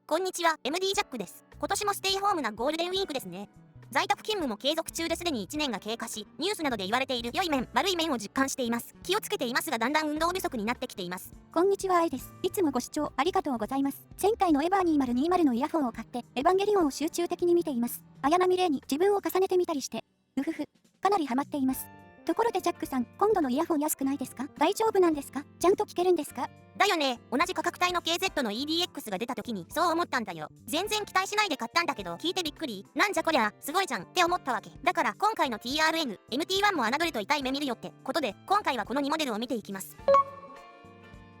こんにちは、MD ジャックです。今年もステイホームなゴールデンウィークですね。在宅勤務も継続中ですでに1年が経過し、ニュースなどで言われている良い面、悪い面を実感しています。気をつけていますがだんだん運動不足になってきています。こんにちは、あいです。いつもご視聴ありがとうございます。前回のエヴァー2020のイヤホンを買って、エヴァンゲリオンを集中的に見ています。綾波レイに自分を重ねてみたりして、かなりハマっています。ところでジャックさん、今度のイヤホン安くないですか？大丈夫なんですか？ちゃんと聞けるんですか？だよね。同じ価格帯の KZ の EDX が出た時にそう思ったんだよ。全然期待しないで買ったんだけど、聞いてびっくり。なんじゃこりゃ、すごいじゃんって思ったわけ。だから今回の TRN、MT1 も侮ると痛い目見るよってことで、今回はこの2モデルを見ていきます。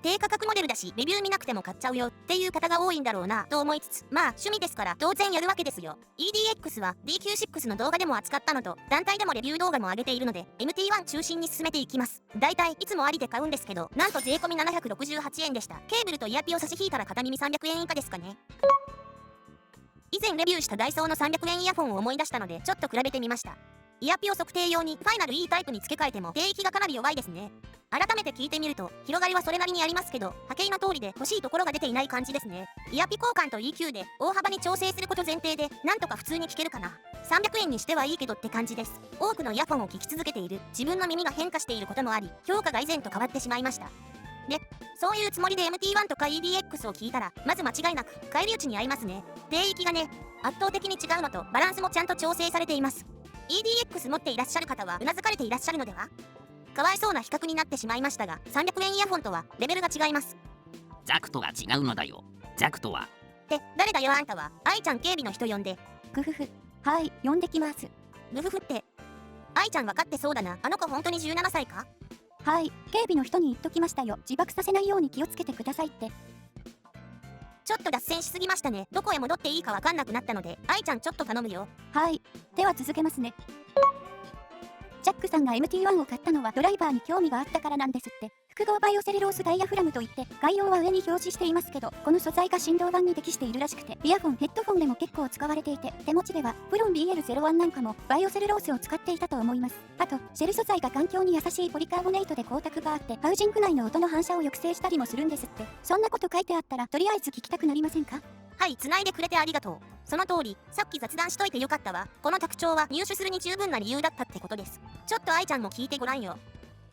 低価格モデルだし、レビュー見なくても買っちゃうよっていう方が多いんだろうなと思いつつ、まあ趣味ですから当然やるわけですよ。EDX は DQ6 の動画でも扱ったのと、団体でもレビュー動画も上げているので、MT1 中心に進めていきます。だいたいいつもありで買うんですけど、なんと税込み768円でした。ケーブルとイヤピを差し引いたら片耳300円以下ですかね。以前レビューしたダイソーの300円イヤホンを思い出したので、ちょっと比べてみました。イヤピを測定用にファイナル E タイプに付け替えても低域がかなり弱いですね。改めて聞いてみると広がりはそれなりにありますけど、波形の通りで欲しいところが出ていない感じですね。イヤピ交換と EQ で大幅に調整すること前提でなんとか普通に聞けるかな。300円にしてはいいけどって感じです。多くのイヤホンを聞き続けている自分の耳が変化していることもあり、評価が以前と変わってしまいました。で、そういうつもりで MT1 とか EDX を聞いたら、まず間違いなく返り討ちに合いますね。低域がね、圧倒的に違うのとバランスもちゃんと調整されています。EDX 持っていらっしゃる方はうなずかれていらっしゃるのでは？かわいそうな比較になってしまいましたが、300円イヤホンとはレベルが違います。ザクとは違うのだよ。ザクとは。って誰だよあんたは。愛ちゃん警備の人呼んで。はい、呼んできます。って。愛ちゃん分かってそうだな。あの子本当に17歳か？はい、警備の人に言っときましたよ。自爆させないように気をつけてくださいって。ちょっと脱線しすぎましたね。どこへ戻っていいか分かんなくなったので、愛ちゃんちょっと頼むよ。はい、では続けますね。ジャックさんが MT1 を買ったのはドライバーに興味があったからなんですって。複合バイオセルロースダイヤフラムといって、概要は上に表示していますけど、この素材が振動板に適しているらしくて、イヤホン、ヘッドフォンでも結構使われていて、手持ちではフロン BL01 なんかもバイオセルロースを使っていたと思います。あと、シェル素材が環境に優しいポリカーボネートで光沢があって、ハウジング内の音の反射を抑制したりもするんですって。そんなこと書いてあったら、とりあえず聞きたくなりませんか？はい、繋いでくれてありがとう。その通り、さっき雑談しといてよかったわ。この特徴は入手するに十分な理由だったってことです。ちょっと愛ちゃんも聞いてごらんよ。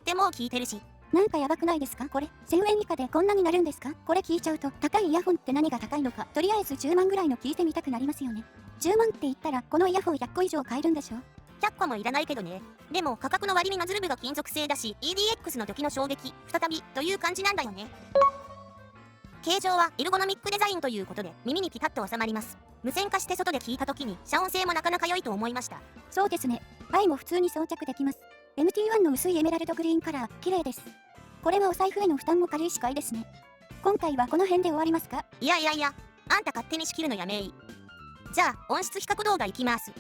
でもう聞いてるし。なんかやばくないですかこれ。1000円以下でこんなになるんですか？これ聞いちゃうと、高いイヤホンって何が高いのか、とりあえず10万ぐらいの聞いてみたくなりますよね。10万って言ったら、このイヤホン100個以上買えるんでしょ？100個もいらないけどね。でも価格の割にノズル部が金属製だし、EDX の時の衝撃、再びという感じなんだよね。形状はエルゴノミックデザインということで耳にピタッと収まります。無線化して外で聞いた時に遮音性もなかなか良いと思いました。そうですね。愛も普通に装着できます。MT1 の薄いエメラルドグリーンカラー、綺麗です。これはお財布への負担も軽いし買いですね。今回はこの辺で終わりますか？いや、あんた勝手に仕切るのやめい。じゃあ音質比較動画いきます。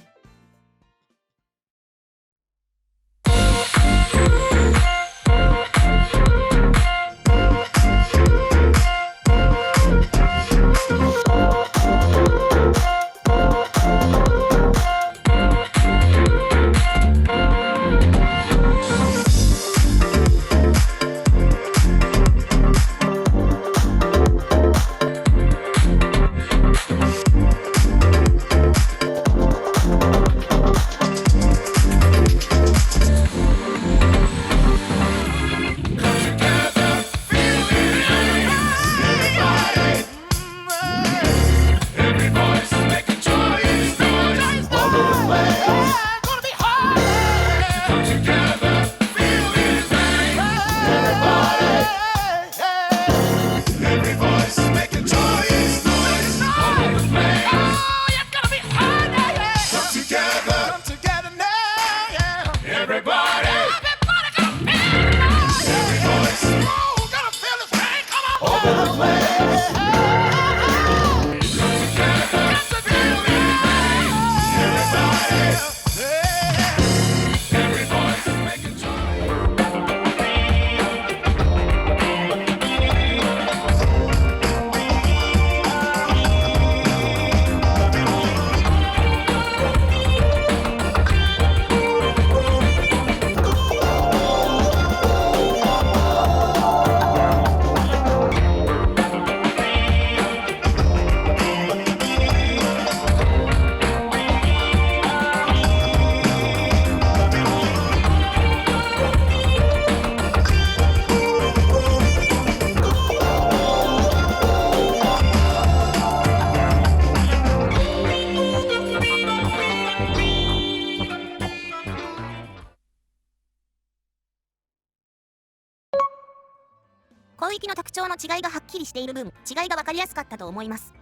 徴の違いがはっきりしている分、違いが分かりやすかったと思います。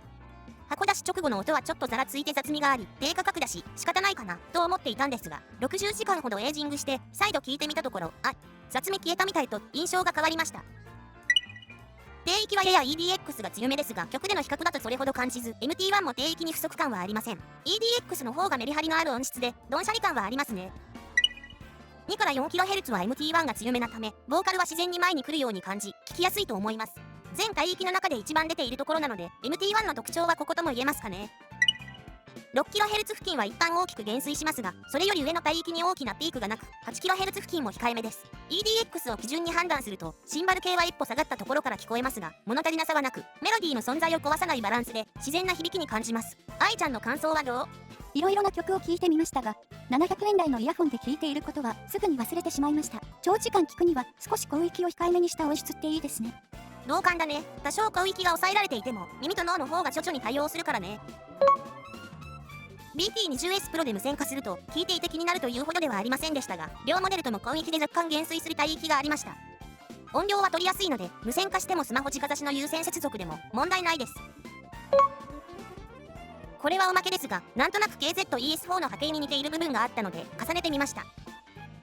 箱出し直後の音はちょっとざらついて雑味があり、低価格だし仕方ないかなと思っていたんですが、60時間ほどエイジングして再度聞いてみたところ、雑味消えたみたいと印象が変わりました。低域はやや EDX が強めですが、曲での比較だとそれほど感じず、MT1 も低域に不足感はありません。EDX の方がメリハリのある音質で、ドンシャリ感はありますね。2から 4kHz は MT1 が強めなため、ボーカルは自然に前に来るように感じ、聞きやすいと思います。全帯域の中で一番出ているところなので、MT1 の特徴はこことも言えますかね。6kHz 付近は一旦大きく減衰しますが、それより上の帯域に大きなピークがなく、8kHz 付近も控えめです。EDX を基準に判断すると、シンバル系は一歩下がったところから聞こえますが、物足りなさはなく、メロディーの存在を壊さないバランスで、自然な響きに感じます。愛ちゃんの感想はどう？いろいろな曲を聴いてみましたが、700円台のイヤホンで聴いていることはすぐに忘れてしまいました。長時間聴くには少し広域を控えめにした音質っていいですね。同感だね。多少広域が抑えられていても、耳と脳の方が徐々に対応するからね。BT20S プロで無線化すると、聞いていて気になるというほどではありませんでしたが、両モデルとも広域で若干減衰する帯域がありました。音量は取りやすいので、無線化してもスマホ直差しの有線接続でも問題ないです。これはおまけですが、なんとなく KZ-ES4 の波形に似ている部分があったので、重ねてみました。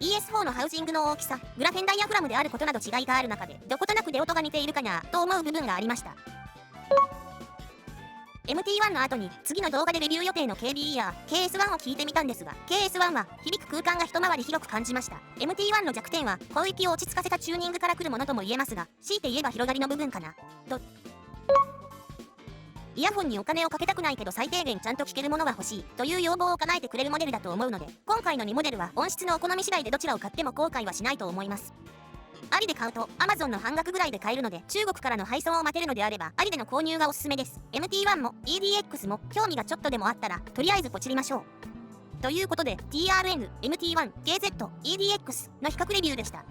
ES4 のハウジングの大きさ、グラフェンダイヤフラムであることなど違いがある中で、どことなく出音が似ているかなと思う部分がありました。MT1 の後に次の動画でレビュー予定の KBE や KS1 を聞いてみたんですが、 KS1 は響く空間が一回り広く感じました。 MT1 の弱点は広域を落ち着かせたチューニングから来るものとも言えますが、強いて言えば広がりの部分かなと。イヤホンにお金をかけたくないけど最低限ちゃんと聞けるものは欲しいという要望を叶えてくれるモデルだと思うので、今回の2モデルは音質のお好み次第でどちらを買っても後悔はしないと思います。アリで買うと Amazon の半額ぐらいで買えるので、中国からの配送を待てるのであればアリでの購入がおすすめです。 MT1 も EDX も興味がちょっとでもあったらとりあえずポチりましょう。ということで TRN、MT1、KZ、EDX の比較レビューでした。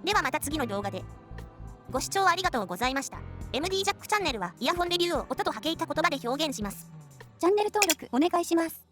ではまた次の動画で。ご視聴ありがとうございました。MD ジャックチャンネルはイヤホンレビューを音と波形た言葉で表現します。チャンネル登録お願いします。